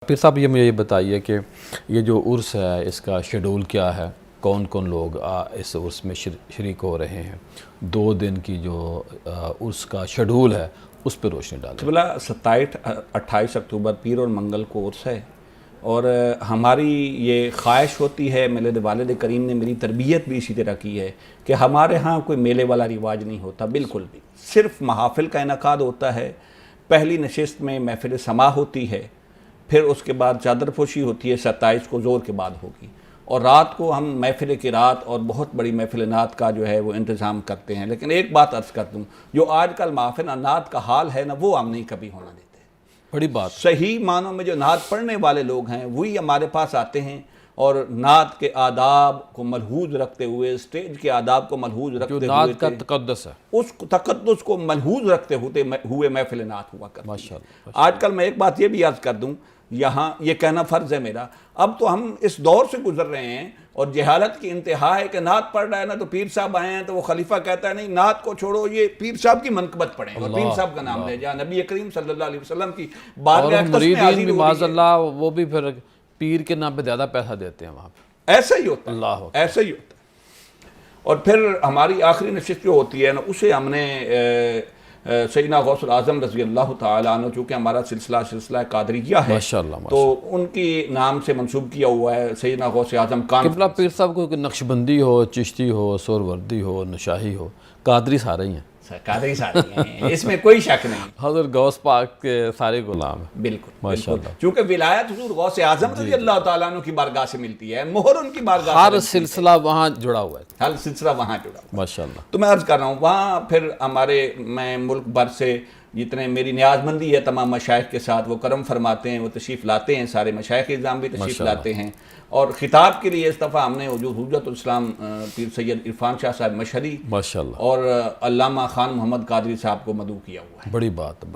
پھر صاحب یہ مجھے یہ بتائیے کہ یہ جو عرس ہے اس کا شیڈول کیا ہے، کون کون لوگ اس عرس میں شریک ہو رہے ہیں، 2 دن کی جو عرس کا شیڈول ہے اس پہ روشنی ڈالیں۔ بلا 27-28 اکتوبر پیر اور منگل کو عرس ہے، اور ہماری یہ خواہش ہوتی ہے، میرے والد کریم نے میری تربیت بھی اسی طرح کی ہے کہ ہمارے ہاں کوئی میلے والا رواج نہیں ہوتا، بالکل بھی صرف محافل کا انعقاد ہوتا ہے۔ پہلی نشست میں محفل سماع ہوتی ہے، پھر اس کے بعد چادر پوشی ہوتی ہے، 27 کو زور کے بعد ہوگی، اور رات کو ہم محفل قرات اور بہت بڑی محفل نعت کا جو ہے وہ انتظام کرتے ہیں۔ لیکن ایک بات عرض کر دوں، جو آج کل محفل نعت کا حال ہے نا، وہ ہم نہیں کبھی ہونا دیتے۔ بڑی بات صحیح معنوں میں جو نعت پڑھنے والے لوگ ہیں وہی ہمارے پاس آتے ہیں، اور نعت کے آداب کو ملحوظ رکھتے ہوئے، اسٹیج کے آداب کو ملحوظ رکھتے ہوئے، جو نعت کا تقدس ہے اس تقدس کو ملحوظ رکھتے ہوئے محفل نعت ہوا کرتی ہے۔ ماشاءاللہ۔ آج کل میں ایک بات یہ بھی عرض کر دوں، یہاں یہ کہنا فرض ہے میرا، اب تو ہم اس دور سے گزر رہے ہیں اور جہالت کی انتہا ہے کہ نعت پڑھ رہا ہے نا تو پیر صاحب آئے ہیں تو وہ خلیفہ کہتا ہے نہیں نعت کو چھوڑو، یہ پیر صاحب کی منقبت پڑھیں اور پیر صاحب کا نام لے جا، نبی کریم صلی اللہ علیہ وسلم کی بارگاہ اقدس میں مریدین حاضر بھی ہو معاذ رہی ہے۔ اللہ وہ بھی پھر پیر کے نام پہ زیادہ پیسہ دیتے ہیں وہاں پہ۔ ایسا ہی ہوتا اللہ ہے، ایسا ہی ہوتا ہے۔ اور پھر ہماری آخری نشست جو ہوتی ہے نا، اسے ہم نے سیدنا غوث العظم رضی اللہ تعالیٰ عنہ، چونکہ ہمارا سلسلہ قادریہ ہے ماشاءاللہ تو ان کی نام سے منسوب کیا ہوا ہے سیدنا غوث اعظم کان۔ قبلہ پیر صاحب کو نقشبندی ہو، چشتی ہو، سہروردی ہو، نشاہی ہو، قادری سارے ہی ہیں، قادری سارے ہیں، اس میں کوئی شک نہیں۔ حضرت غوث پاک کے سارے غلام ہیں۔ بالکل ماشاءاللہ۔ چونکہ ولایت حضور غوث اعظم رضی اللہ تعالیٰ عنہ کی بارگاہ سے ملتی ہے، مہر ان کی بارگاہ سے ہر ملتی ہے، سلسلہ وہاں جڑا ہوا ہے۔ ہر سلسلہ وہاں جڑا ہوا ہے۔ ماشاءاللہ۔ تو میں عرض کر رہا ہوں وہاں پھر میں ملک بھر سے جتنے میری نیاز مندی ہے تمام مشائخ کے ساتھ وہ کرم فرماتے ہیں، وہ تشریف لاتے ہیں، سارے مشائخ اعظام بھی تشریف لاتے ہیں، اور خطاب کے لیے اس دفعہ ہم نے جو حجت الاسلام پیر سید عرفان شاہ صاحب مشہری ماشاءاللہ۔ اور علامہ خان محمد قادری صاحب کو مدعو کیا ہوا ہے۔ بڑی بات ہے۔